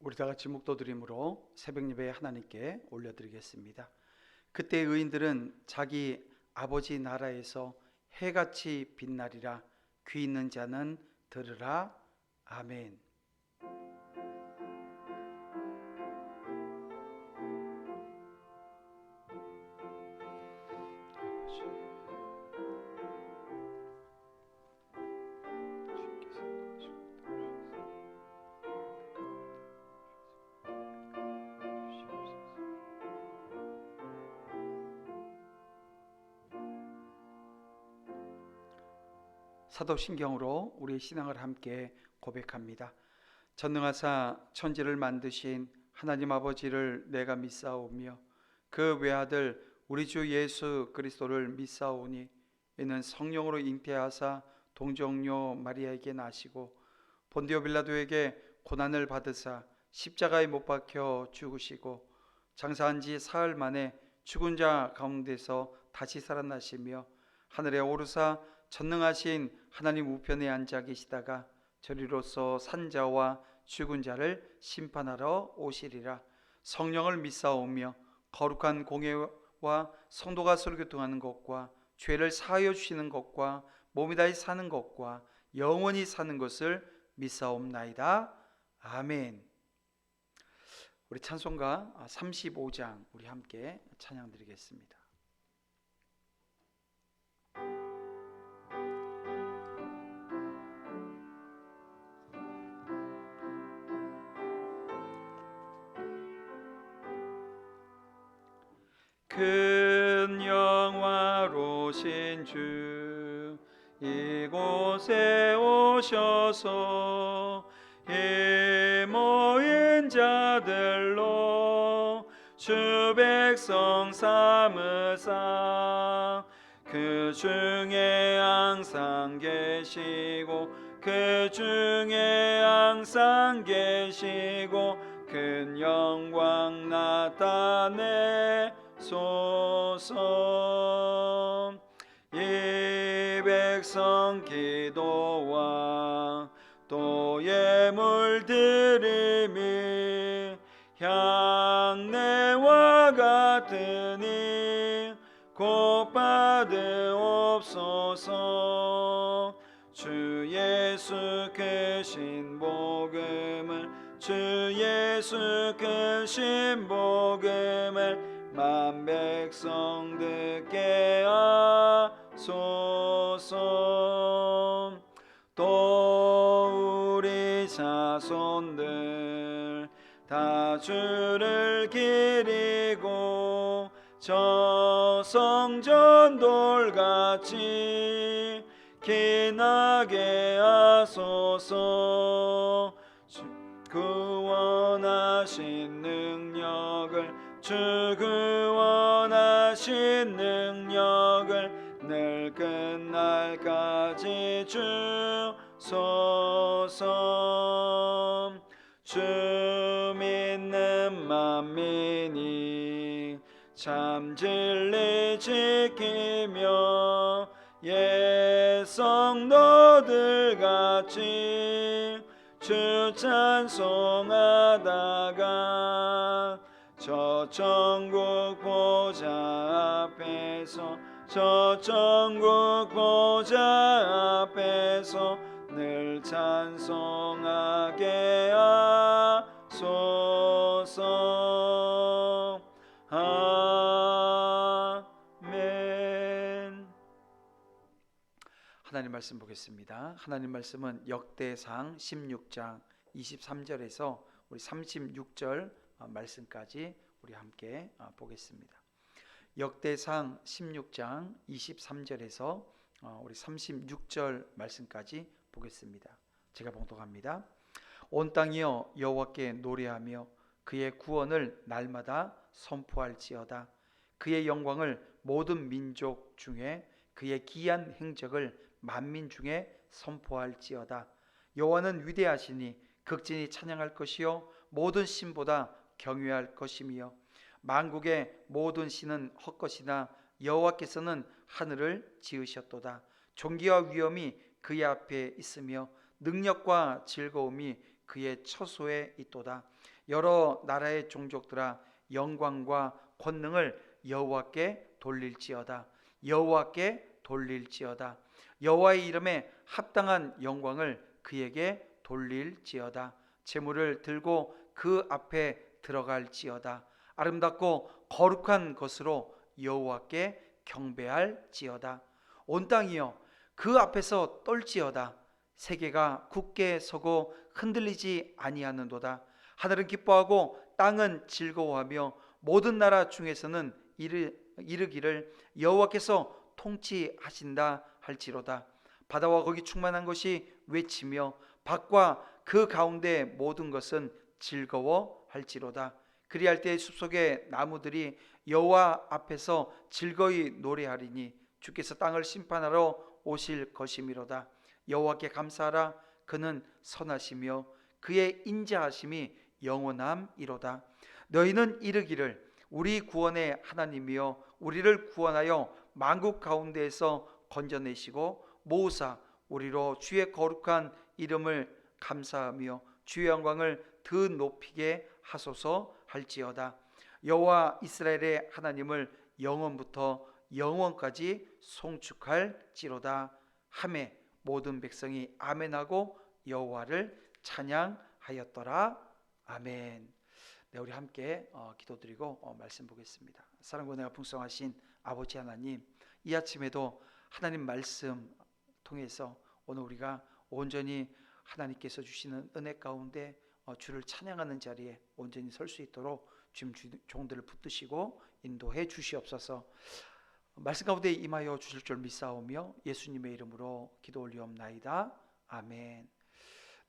우리 다 같이 묵도드림으로 새벽 예배 하나님께 올려드리겠습니다. 그때 의인들은 자기 아버지 나라에서 해같이 빛나리라. 귀 있는 자는 들으라. 아멘. 사도신경으로 우리의 신앙을 함께 고백합니다. 전능하사 천지를 만드신 하나님 아버지를 내가 믿사오며 그 외아들 우리 주 예수 그리스도를 믿사오니 이는 성령으로 잉태하사 동정녀 마리아에게 나시고 본디오 빌라도에게 고난을 받으사 십자가에 못 박혀 죽으시고 장사한 지 사흘 만에 죽은 자 가운데서 다시 살아나시며 하늘에 오르사 전능하신 하나님 우편에 앉아 계시다가 저리로서 산자와 죽은 자를 심판하러 오시리라. 성령을 믿사오며 거룩한 공예와 성도가 설교통하는 것과 죄를 사하여 주시는 것과 몸이 다시 사는 것과 영원히 사는 것을 믿사옵나이다. 아멘. 우리 찬송가 35장 우리 함께 찬양 드리겠습니다. 큰 영화로신 주 이곳에 오셔서 이 모인 자들로 주 백성 삼으사 그 중에 항상 계시고 그 중에 항상 계시고 큰 영광 나타내소서. 이 백성 기도와 또 예물 드림이 향내와 같으니 곧 받으옵소서. 주 예수 그 신복음을 주 예수 그 신복음을 만 백성 듣게 하소서. 또 우리 자손들 다 주를 기리고 저 성전 돌같이 기나게 하소서. 구원하신 능력을 주 구원하신 능력을 늘 끝날까지 주소서. 주 믿는 만민이 참 진리 지키며 옛 성도들 같이 주 찬송하다가 저 천국 보좌 앞에서 저 천국 보좌 앞에서 늘 찬송하게 하소서. 아멘. 하나님 말씀 보겠습니다. 하나님 말씀은 역대상 16장 23절에서 우리 36절 말씀까지 우리 함께 보겠습니다. 역대상 16장 23절에서 우리 36절 말씀까지 보겠습니다. 제가 봉독합니다. 온 땅이여 여호와께 노래하며 그의 구원을 날마다 선포할지어다. 그의 영광을 모든 민족 중에 그의 기이한 행적을 만민 중에 선포할지어다. 여호와는 위대하시니 극진히 찬양할 것이요 모든 신보다 경외할 것이며 만국의 모든 신은 헛것이나 여호와께서는 하늘을 지으셨도다. 존귀와 위엄이 그의 앞에 있으며 능력과 즐거움이 그의 처소에 있도다. 여러 나라의 종족들아 영광과 권능을 여호와께 돌릴지어다. 여호와께 돌릴지어다. 여호와의 이름에 합당한 영광을 그에게 돌릴지어다. 제물을 들고 그 앞에 들어갈지어다. 아름답고 거룩한 것으로 여호와께 경배할지어다. 온 땅이여 그 앞에서 떨지어다. 세계가 굳게 서고 흔들리지 아니하는도다. 하늘은 기뻐하고 땅은 즐거워하며 모든 나라 중에서는 이르기를 여호와께서 통치하신다 할지로다. 바다와 거기 충만한 것이 외치며 밖과 그 가운데 모든 것은 즐거워할지로다. 그리할 때 숲속의 나무들이 여호와 앞에서 즐거이 노래하리니 주께서 땅을 심판하러 오실 것이미로다. 여호와께 감사하라. 그는 선하시며 그의 인자하심이 영원함이로다. 너희는 이르기를 우리 구원의 하나님이여 우리를 구원하여 만국 가운데에서 건져내시고 모으사 우리로 주의 거룩한 이름을 감사하며 주의 영광을 더 높이게 하소서 할지어다. 여호와 이스라엘의 하나님을 영원부터 영원까지 송축할지로다 하매 모든 백성이 아멘하고 여호와를 찬양하였더라. 아멘. 네, 우리 함께 기도드리고 말씀 보겠습니다. 사랑과 은혜가 풍성하신 아버지 하나님, 이 아침에도 하나님 말씀 통해서 오늘 우리가 온전히 하나님께서 주시는 은혜 가운데 주를 찬양하는 자리에 온전히 설 수 있도록 주님 종들을 붙드시고 인도해 주시옵소서. 말씀 가운데 임하여 주실 줄 믿사오며 예수님의 이름으로 기도 올리옵나이다. 아멘.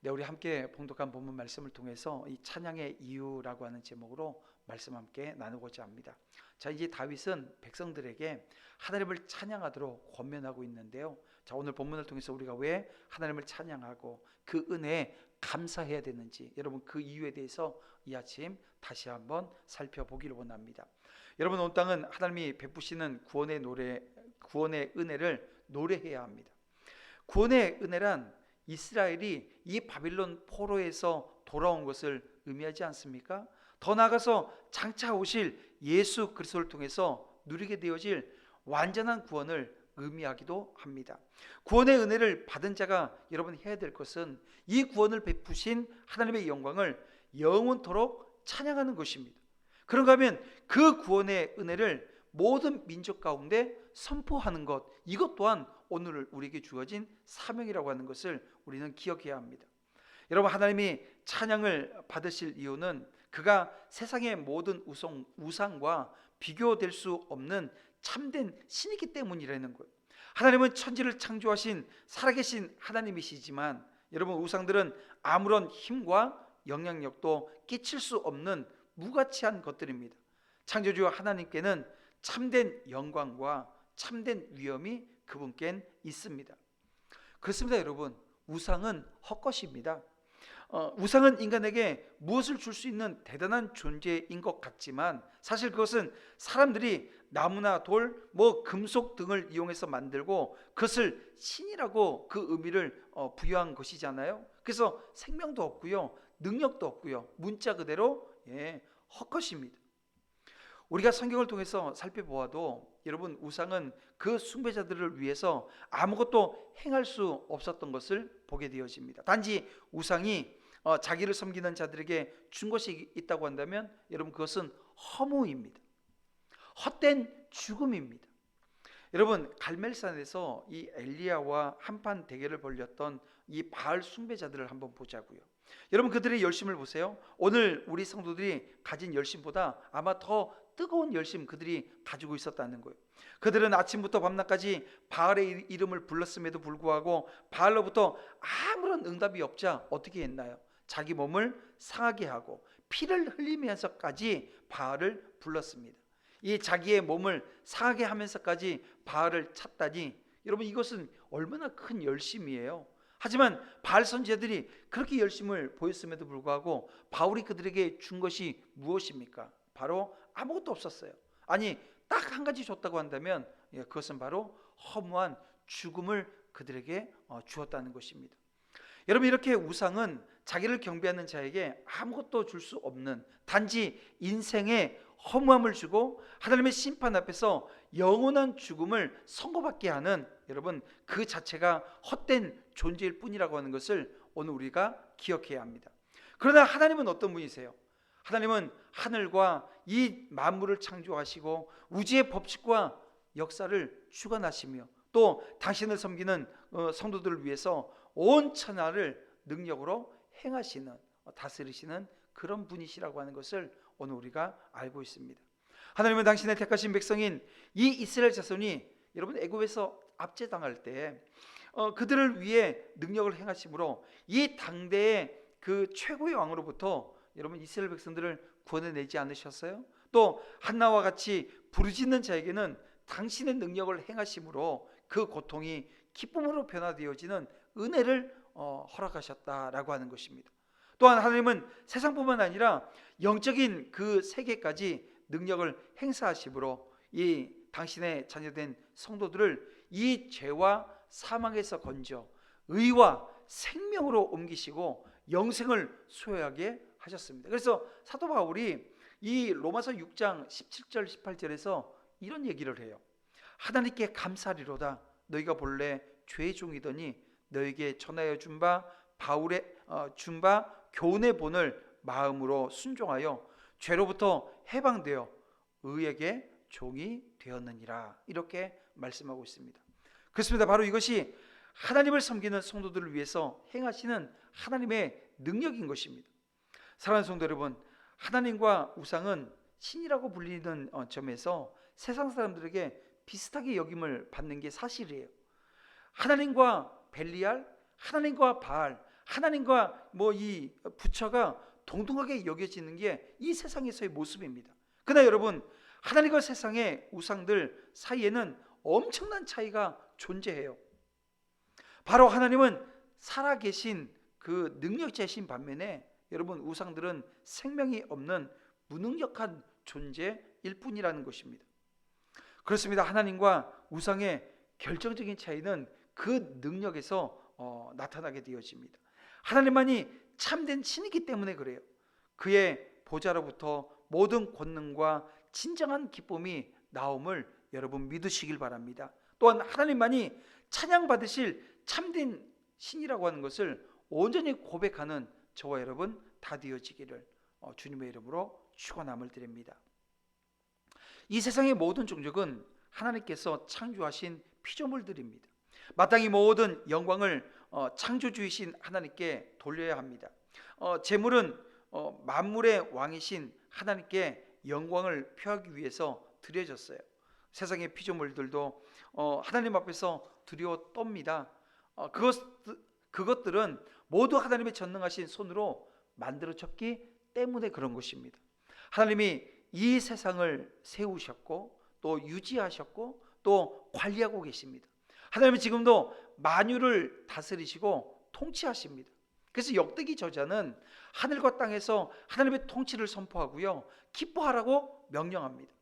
네, 우리 함께 봉독한 본문 말씀을 통해서 이 찬양의 이유라고 하는 제목으로 말씀 함께 나누고자 합니다. 자, 이제 다윗은 백성들에게 하나님을 찬양하도록 권면하고 있는데요. 자, 오늘 본문을 통해서 우리가 왜 하나님을 찬양하고 그 은혜에 감사해야 되는지, 여러분 그 이유에 대해서 이 아침 다시 한번 살펴보기를 원합니다. 여러분, 온 땅은 하나님이 베푸시는 구원의 은혜를 노래해야 합니다. 구원의 은혜란 이스라엘이 이 바빌론 포로에서 돌아온 것을 의미하지 않습니까? 더 나아가서 장차 오실 예수 그리스도를 통해서 누리게 되어질 완전한 구원을 의미하기도 합니다. 구원의 은혜를 받은 자가 여러분 해야 될 것은 이 구원을 베푸신 하나님의 영광을 영원토록 찬양하는 것입니다. 그런가 하면 그 구원의 은혜를 모든 민족 가운데 선포하는 것, 이것 또한 오늘 우리에게 주어진 사명이라고 하는 것을 우리는 기억해야 합니다. 여러분, 하나님이 찬양을 받으실 이유는 그가 세상의 모든 우상과 비교될 수 없는 참된 신이기 때문이라는 거예요. 하나님은 천지를 창조하신 살아계신 하나님이시지만 여러분, 우상들은 아무런 힘과 영향력도 끼칠 수 없는 무가치한 것들입니다. 창조주 하나님께는 참된 영광과 참된 위엄이 그분께는 있습니다. 그렇습니다. 여러분, 우상은 헛것입니다. 우상은 인간에게 무엇을 줄 수 있는 대단한 존재인 것 같지만 사실 그것은 사람들이 나무나 돌, 금속 등을 이용해서 만들고 그것을 신이라고 그 의미를 부여한 것이잖아요. 그래서 생명도 없고요, 능력도 없고요, 문자 그대로 헛것입니다. 우리가 성경을 통해서 살펴보아도 여러분, 우상은 그 숭배자들을 위해서 아무것도 행할 수 없었던 것을 보게 되어집니다. 단지 우상이 자기를 섬기는 자들에게 준 것이 있다고 한다면 여러분, 그것은 허무입니다. 헛된 죽음입니다. 여러분, 갈멜산에서 이 엘리야와 한판 대결을 벌였던 이 바알 숭배자들을 한번 보자고요. 여러분, 그들의 열심을 보세요. 오늘 우리 성도들이 가진 열심보다 아마 더 뜨거운 열심 그들이 가지고 있었다는 거예요. 그들은 아침부터 밤낮까지 바알의 이름을 불렀음에도 불구하고 바알로부터 아무런 응답이 없자 어떻게 했나요? 자기 몸을 상하게 하고 피를 흘리면서까지 바알을 불렀습니다. 이 자기의 몸을 상하게 하면서까지 바알을 찾다니 여러분, 이것은 얼마나 큰 열심이에요. 하지만 바알 선지자들이 그렇게 열심을 보였음에도 불구하고 바울이 그들에게 준 것이 무엇입니까? 바로 아무것도 없었어요. 아니, 딱 한 가지 줬다고 한다면 그것은 바로 허무한 죽음을 그들에게 주었다는 것입니다. 여러분, 이렇게 우상은 자기를 경배하는 자에게 아무것도 줄 수 없는, 단지 인생의 허무함을 주고 하나님의 심판 앞에서 영원한 죽음을 선고받게 하는, 여러분, 그 자체가 헛된 존재일 뿐이라고 하는 것을 오늘 우리가 기억해야 합니다. 그러나 하나님은 어떤 분이세요? 하나님은 하늘과 이 만물을 창조하시고 우주의 법칙과 역사를 주관하시며 또 당신을 섬기는 성도들을 위해서 온 천하를 능력으로 행하시는, 다스리시는 그런 분이시라고 하는 것을 오늘 우리가 알고 있습니다. 하나님은 당신의 택하신 백성인 이 이스라엘 자손이 여러분 애굽에서 압제당할 때 그들을 위해 능력을 행하심으로 이 당대의 그 최고의 왕으로부터 여러분 이스라엘 백성들을 구원해내지 않으셨어요? 또 한나와 같이 부르짖는 자에게는 당신의 능력을 행하심으로 그 고통이 기쁨으로 변화되어지는 은혜를 허락하셨다라고 하는 것입니다. 또한 하나님은 세상뿐만 아니라 영적인 그 세계까지 능력을 행사하심으로 이 당신의 자녀된 성도들을 이 죄와 사망에서 건져 의와 생명으로 옮기시고 영생을 소유하게 하셨습니다. 그래서 사도 바울이 이 로마서 6장 17절 18절에서 이런 얘기를 해요. 하나님께 감사리로다. 너희가 본래 죄의 종이더니 너에게 전하여 준 바 교훈의 본을 마음으로 순종하여 죄로부터 해방되어 의에게 종이 되었느니라. 이렇게 말씀하고 있습니다. 그렇습니다. 바로 이것이 하나님을 섬기는 성도들을 위해서 행하시는 하나님의 능력인 것입니다. 사랑하는 성도 여러분, 하나님과 우상은 신이라고 불리는 점에서 세상 사람들에게 비슷하게 여김을 받는 게 사실이에요. 하나님과 벨리알, 하나님과 바알, 하나님과 이 부처가 동등하게 여겨지는 게 이 세상에서의 모습입니다. 그러나 여러분, 하나님과 세상의 우상들 사이에는 엄청난 차이가 존재해요. 바로 하나님은 살아계신 그 능력자이신 반면에 여러분 우상들은 생명이 없는 무능력한 존재일 뿐이라는 것입니다. 그렇습니다. 하나님과 우상의 결정적인 차이는 그 능력에서 나타나게 되어집니다. 하나님만이 참된 신이기 때문에 그래요. 그의 보좌로부터 모든 권능과 진정한 기쁨이 나옴을 여러분 믿으시길 바랍니다. 또한 하나님만이 찬양받으실 참된 신이라고 하는 것을 온전히 고백하는 저와 여러분 다 되어지기를 주님의 이름으로 축원함을 드립니다. 이 세상의 모든 종족은 하나님께서 창조하신 피조물들입니다. 마땅히 모든 영광을 창조주이신 하나님께 돌려야 합니다. 재물은 만물의 왕이신 하나님께 영광을 표하기 위해서 드려졌어요. 세상의 피조물들도 하나님 앞에서 드려 떱니다. 그것들은 모두 하나님의 전능하신 손으로 만들어졌기 때문에 그런 것입니다. 하나님이 이 세상을 세우셨고 또 유지하셨고 또 관리하고 계십니다. 하나님은 지금도 만유를 다스리시고 통치하십니다. 그래서 역대기 저자는 하늘과 땅에서 하나님의 통치를 선포하고요, 기뻐하라고 명령합니다.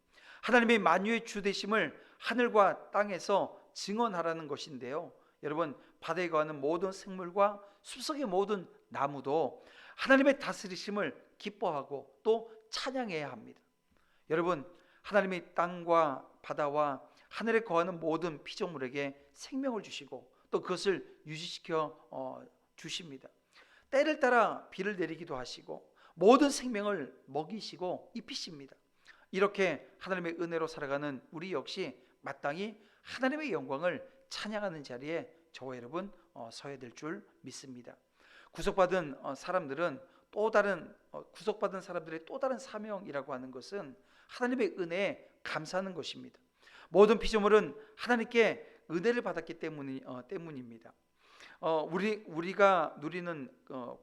하나님의 만유의 주 되심을 하늘과 땅에서 증언하라는 것인데요, 여러분 바다에 거하는 모든 생물과 숲속의 모든 나무도 하나님의 다스리심을 기뻐하고 또 찬양해야 합니다. 여러분, 하나님이 땅과 바다와 하늘에 거하는 모든 피조물에게 생명을 주시고 또 그것을 유지시켜 주십니다. 때를 따라 비를 내리기도 하시고 모든 생명을 먹이시고 입히십니다. 이렇게 하나님의 은혜로 살아가는 우리 역시 마땅히 하나님의 영광을 찬양하는 자리에 저와 여러분 서야 될 줄 믿습니다. 구속받은 사람들의 또 다른 사명이라고 하는 것은 하나님의 은혜에 감사하는 것입니다. 모든 피조물은 하나님께 은혜를 받았기 때문입니다. 우리가 누리는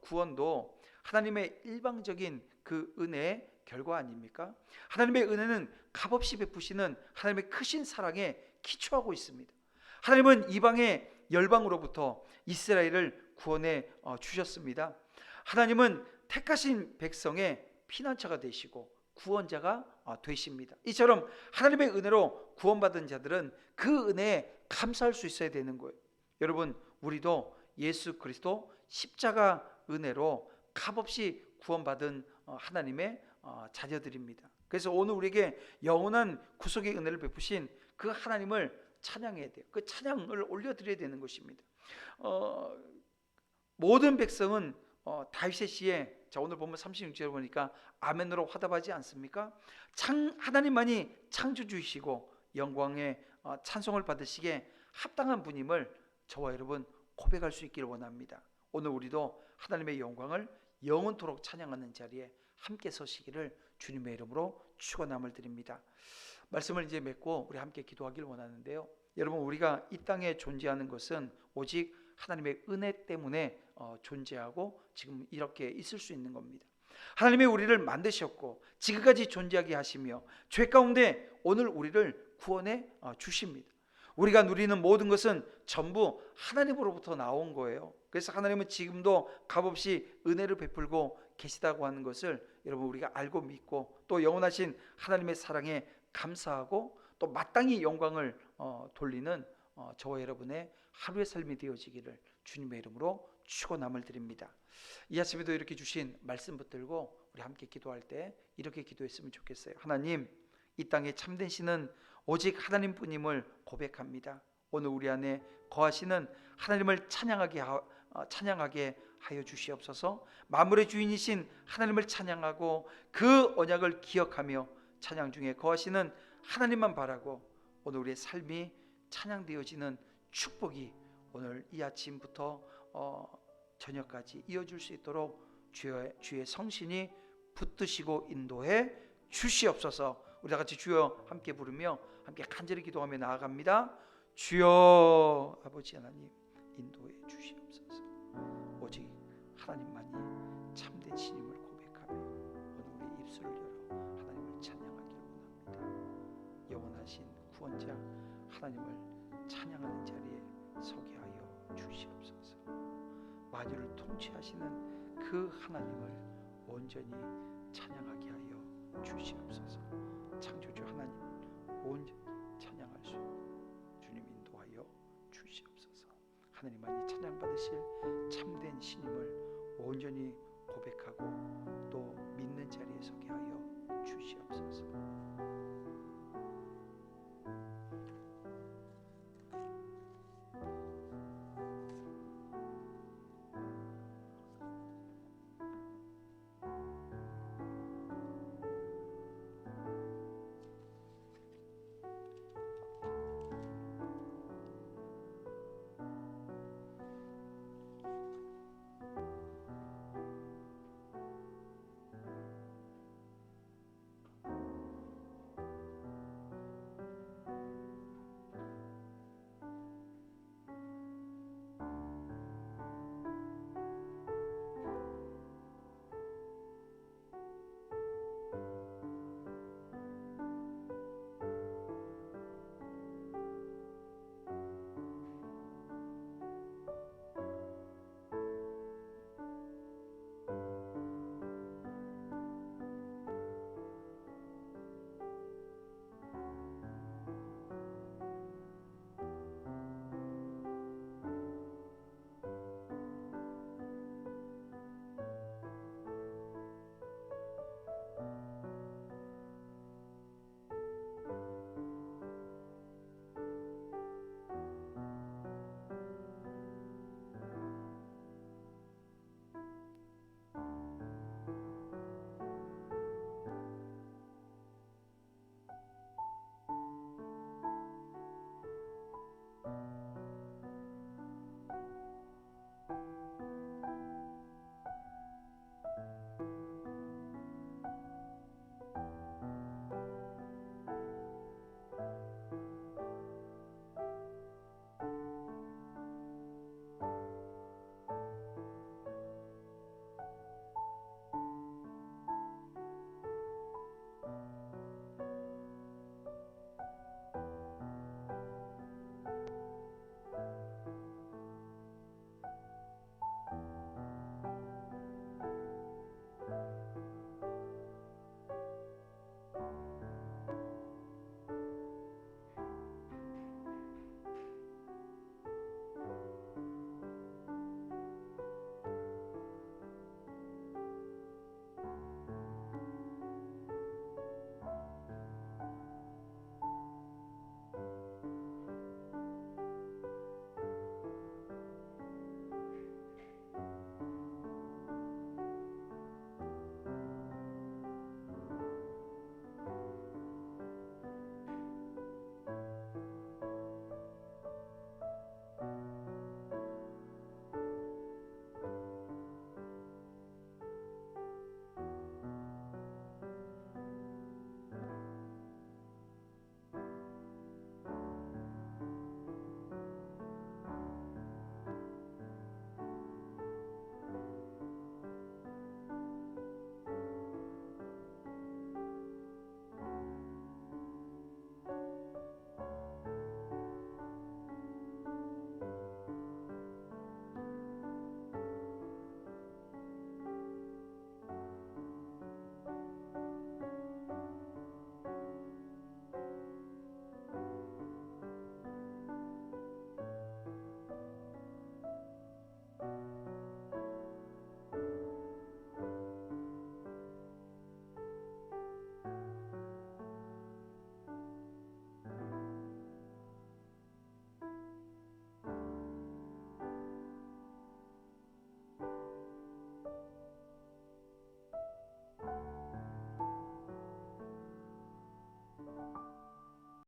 구원도 하나님의 일방적인 그 은혜의 결과 아닙니까? 하나님의 은혜는 값없이 베푸시는 하나님의 크신 사랑에 기초하고 있습니다. 하나님은 이방의 열방으로부터 이스라엘을 구원해 주셨습니다. 하나님은 택하신 백성의 피난처가 되시고 구원자가 되십니다. 이처럼 하나님의 은혜로 구원받은 자들은 그 은혜에 감사할 수 있어야 되는 거예요. 여러분, 우리도 예수 그리스도 십자가 은혜로 값없이 구원받은 하나님의 자녀들입니다. 그래서 오늘 우리에게 영원한 구속의 은혜를 베푸신 그 하나님을 찬양해야 돼요. 그 찬양을 올려드려야 되는 것입니다. 모든 백성은 다윗의 시에, 자 오늘 보면 36절에 보니까 아멘으로 화답하지 않습니까? 하나님만이 창조주이시고 영광의 찬송을 받으시기에 합당한 분임을 저와 여러분 고백할 수 있기를 원합니다. 오늘 우리도 하나님의 영광을 영원토록 찬양하는 자리에 함께 서시기를 주님의 이름으로 축원함을 드립니다. 말씀을 이제 맺고 우리 함께 기도하기를 원하는데요, 여러분 우리가 이 땅에 존재하는 것은 오직 하나님의 은혜 때문에 존재하고 지금 이렇게 있을 수 있는 겁니다. 하나님이 우리를 만드셨고 지금까지 존재하게 하시며 죄 가운데 오늘 우리를 구원해 주십니다. 우리가 누리는 모든 것은 전부 하나님으로부터 나온 거예요. 그래서 하나님은 지금도 값없이 은혜를 베풀고 계시다고 하는 것을 여러분 우리가 알고 믿고 또 영원하신 하나님의 사랑에 감사하고 또 마땅히 영광을 돌리는 저와 여러분의 하루의 삶이 되어지기를 주님의 이름으로 축원함을 드립니다. 이 아침에도 이렇게 주신 말씀 붙들고 우리 함께 기도할 때 이렇게 기도했으면 좋겠어요. 하나님, 이 땅에 참된 신은 오직 하나님뿐임을 고백합니다. 오늘 우리 안에 거하시는 하나님을 찬양하게 하여 주시옵소서. 만물의 주인이신 하나님을 찬양하고 그 언약을 기억하며 찬양 중에 거하시는 하나님만 바라고 오늘 우리의 삶이 찬양되어지는 축복이 오늘 이 아침부터 저녁까지 이어질 수 있도록 주의 성신이 붙드시고 인도해 주시옵소서. 우리 다 같이 주여 함께 부르며 함께 간절히 기도하며 나아갑니다. 주여 아버지 하나님 인도해 주시옵소서. 오직 하나님만이 참된 신임을 고백하며 오늘 우리 입술을 열어 하나님을 찬양하기를 원합니다. 영원하신 구원자 하나님을 찬양하는 자리에 서게 하여 주시옵소서. 만유를 통치하시는 그 하나님을 온전히 찬양하게 하여 주시옵소서. 창조주 하나님을 온전히 찬양할 수 있는 주님 인도하여 주시옵소서. 하나님만이 찬양받으실 참된 신임을 온전히 고백하고